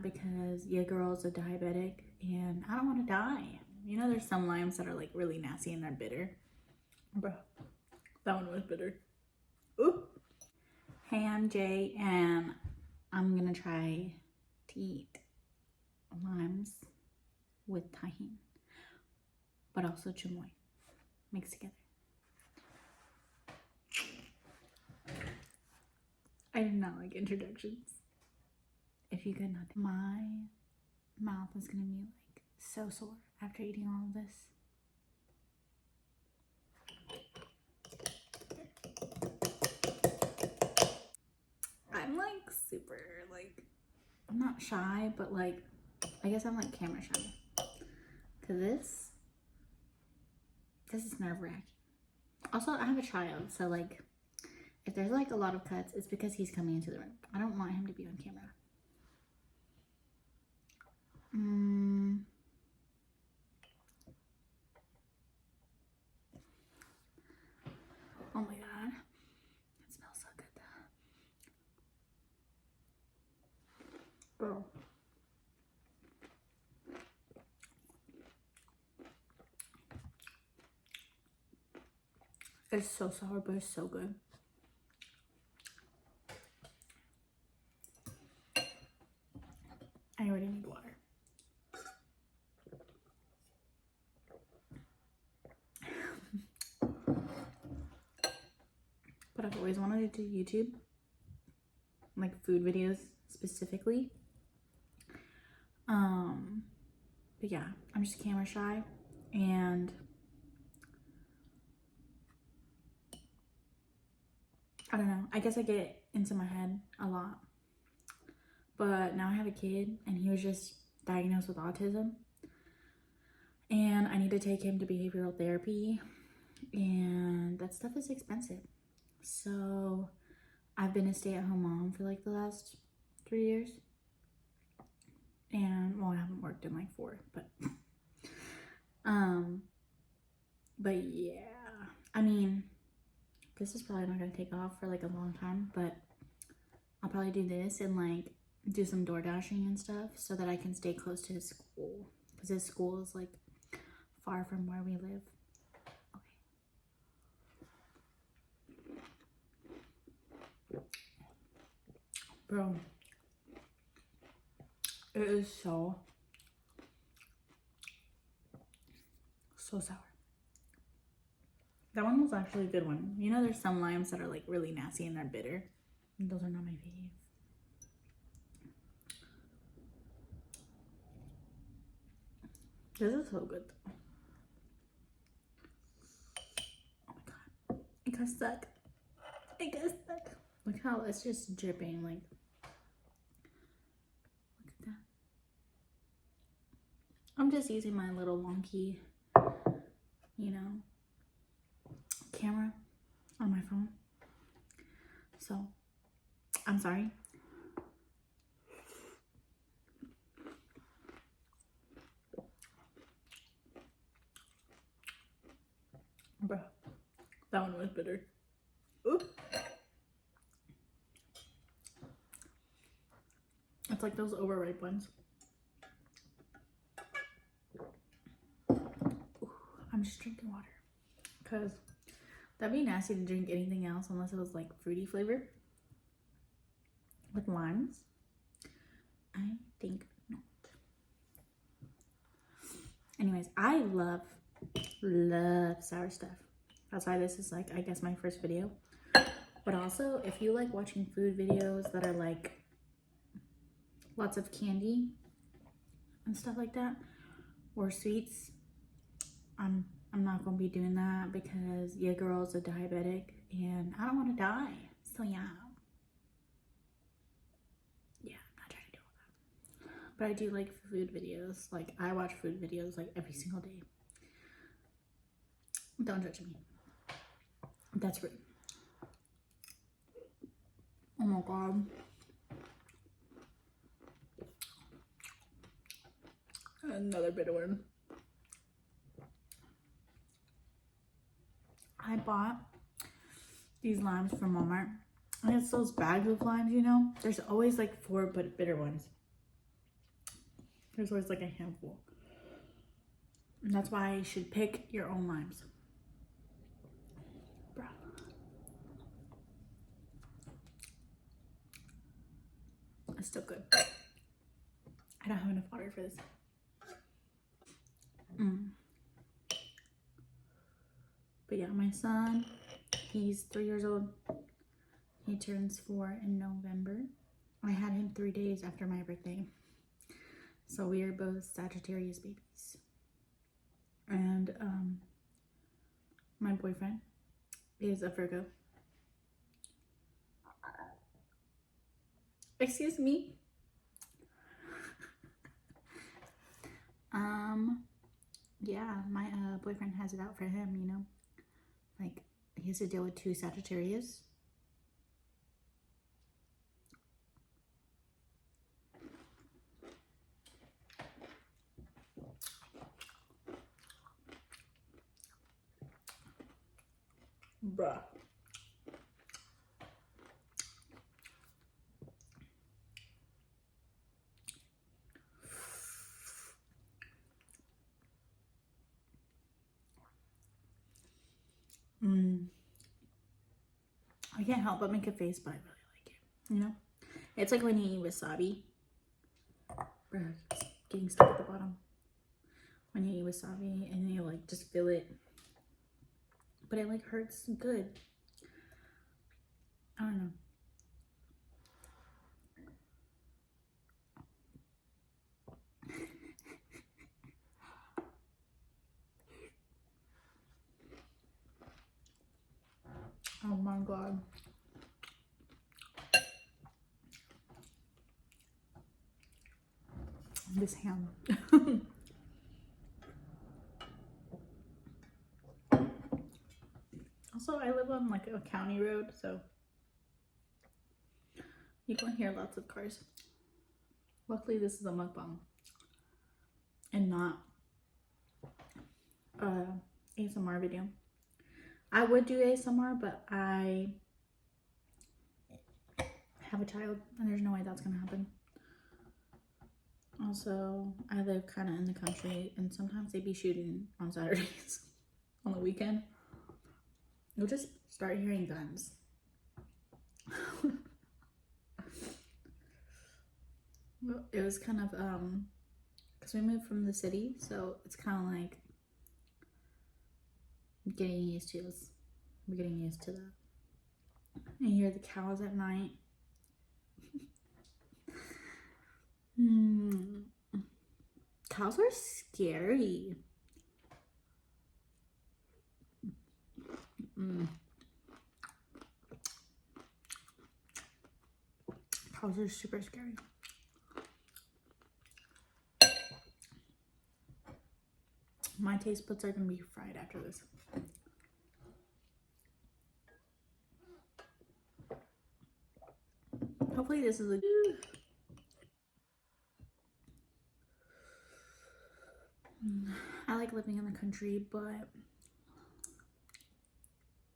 because your girl's a diabetic and I don't want to die. You know, there's some limes that are like really nasty and they're bitter. Bro, that one was bitter. Ooh. Hey, I'm Jay and I'm gonna try to eat limes with Tajin, but also chamoy mixed together. I did not like introductions. If you could not, my mouth is gonna be like so sore after eating all of this. I'm like super like, I'm not shy, but like I guess I'm like camera shy. Cause this is nerve-wracking. Also, I have a child, so like if there's like a lot of cuts, it's because he's coming into the room. I don't want him to be on camera. Oh my god. It smells so good though. Bro. It's so sour, but it's so good. I already need water. But I've always wanted to do YouTube, like food videos specifically. But yeah, I'm just camera shy and I don't know. I guess I get into my head a lot. But now I have a kid and he was just diagnosed with autism. And I need to take him to behavioral therapy. And that stuff is expensive. So I've been a stay-at-home mom for like the last 3 years. And well, I haven't worked in like 4, but yeah, I mean, this is probably not gonna take off for like a long time, but I'll probably do this and like do some door dashing and stuff so that I can stay close to his school, because his school is like far from where we live. Okay. Bro, it is so sour. That one was actually a good one. You know, there's some limes that are like really nasty and they're bitter. And those are not my fave. This is so good though. Oh my god. It got stuck. It got stuck. Look how it's just dripping. Like, look at that. I'm just using my little wonky, you know, camera on my phone. So, I'm sorry. Bruh, that one was bitter. Ooh. It's like those overripe ones. Ooh, I'm just drinking water because that'd be nasty to drink anything else unless it was like fruity flavor with limes. I think not. Anyways, I love sour stuff. That's why this is like, I guess, my first video. But also, if you like watching food videos that are like lots of candy and stuff like that, or sweets, I'm not gonna be doing that because your girl's a diabetic and I don't want to die. So yeah, I'm not trying to do all that. But I do like food videos. Like, I watch food videos like every single day. Don't judge me. That's rude. Oh my god. Another bitter one. I bought these limes from Walmart. And it's those bags of limes, you know? There's always like 4 bitter ones. There's always like a handful. And that's why you should pick your own limes. Bruh. It's still good. I don't have enough water for this. But yeah, my son, he's 3 years old. He turns 4 in November. I had him 3 days after my birthday. So we are both Sagittarius babies. And my boyfriend is a Virgo. Excuse me. Yeah, my boyfriend has it out for him, you know. Like, he has to deal with 2 Sagittarius. Bruh. I can't help but make a face, but I really like it. You know? It's like when you eat wasabi. Bruh, it's getting stuck at the bottom. When you eat wasabi and you like just feel it. But it like hurts good. I don't know. Oh my god. This ham. Also, I live on like a county road, so you can hear lots of cars. Luckily, this is a mukbang and not a ASMR video. I would do ASMR, but I have a child and there's no way that's gonna happen. Also, I live kind of in the country and sometimes they be shooting on Saturdays on the weekend. You'll just start hearing guns. It was kind of, because we moved from the city, so it's kind of like getting used to this. We're getting used to that. And you hear the cows at night. Cows are scary. Cows are super scary. My taste buds are gonna be fried after this. Hopefully this is a I like living in the country, but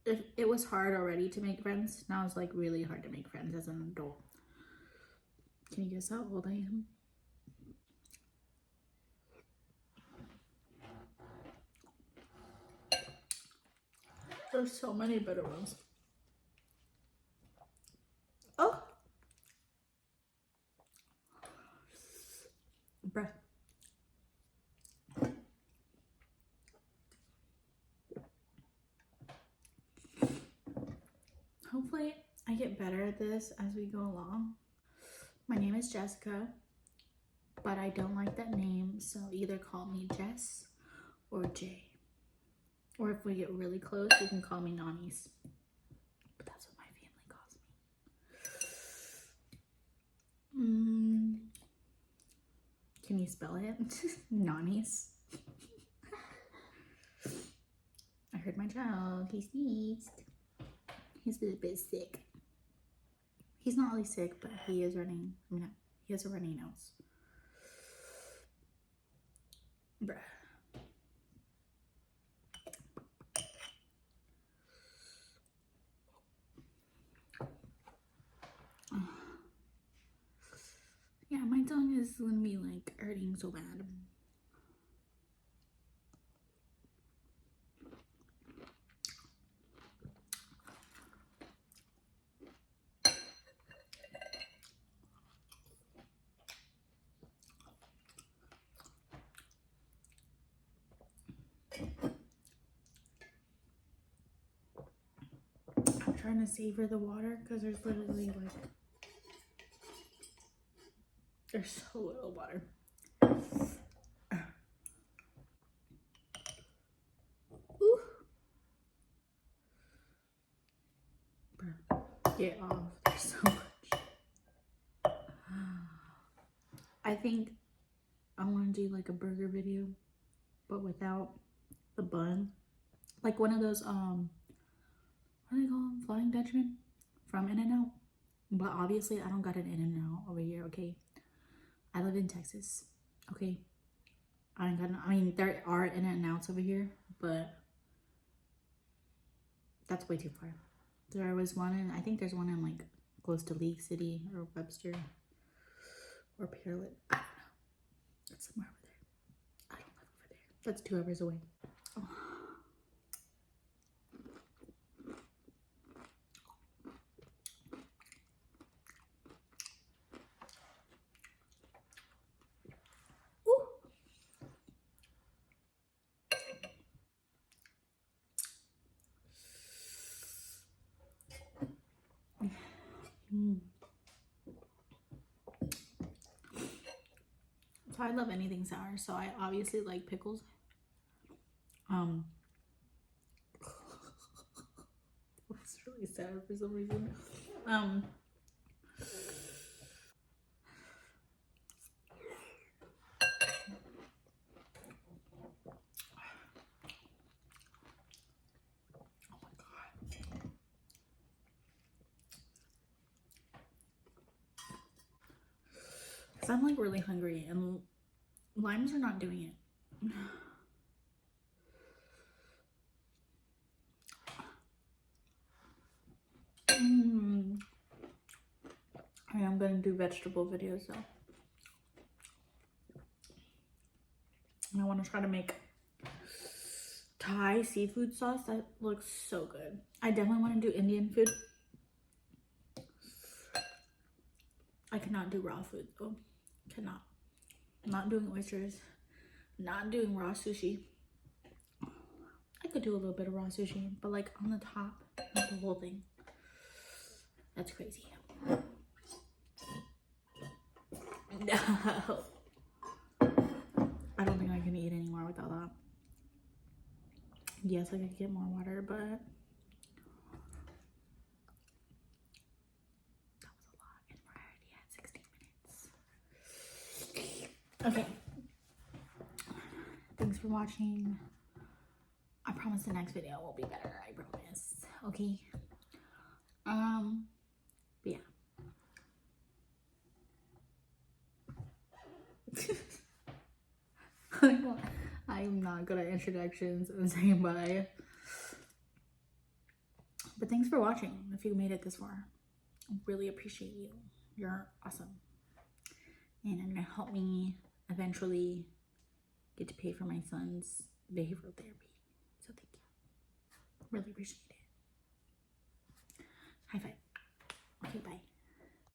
it was hard already to make friends. Now it's like really hard to make friends as an adult. Can you guess how old I am? There's so many better ones. Oh! Bruh. Hopefully I get better at this as we go along. My name is Jessica, but I don't like that name, so either call me Jess or Jay. Or if we get really close, you can call me Nannies. But that's what my family calls me. Can you spell it? Nannies. I heard my child. He sneezed. He's a bit sick. He's not really sick, but he is running. He has a runny nose. Bruh. Yeah, my tongue is gonna be like hurting so bad. I'm trying to savor the water because there's literally like, there's so little water. Ooh. Get off. There's so much. I think I want to do like a burger video, but without the bun. Like one of those, what do they call them? Flying Dutchman from In-N-Out. But obviously I don't got an In-N-Out over here, okay? I live in Texas, okay? I mean, there are In-N-Outs over here, but that's way too far. There was one in, I think there's one in like close to League City or Webster or Pearland. I don't know. It's somewhere over there. I don't live over there. That's 2 hours away. Oh. So I love anything sour, so I obviously like pickles. It's really sour for some reason. Cause I'm like really hungry and limes are not doing it. I am gonna do vegetable videos though. And I want to try to make Thai seafood sauce that looks so good. I definitely want to do Indian food. I cannot do raw food though. Cannot. Not doing oysters. Not doing raw sushi. I could do a little bit of raw sushi, but like on the top, not the whole thing. That's crazy. No. I don't think I can eat anymore without that. Yes, I could get more water, but that was a lot and we're already at 16 minutes. Okay. Thanks for watching. I promise the next video will be better. I promise. Okay. But yeah. I'm not good at introductions and saying bye. But thanks for watching. If you made it this far, I really appreciate you. You're awesome. And it's gonna help me eventually get to pay for my son's behavioral therapy. So thank you. Really appreciate it. High five. Okay, bye.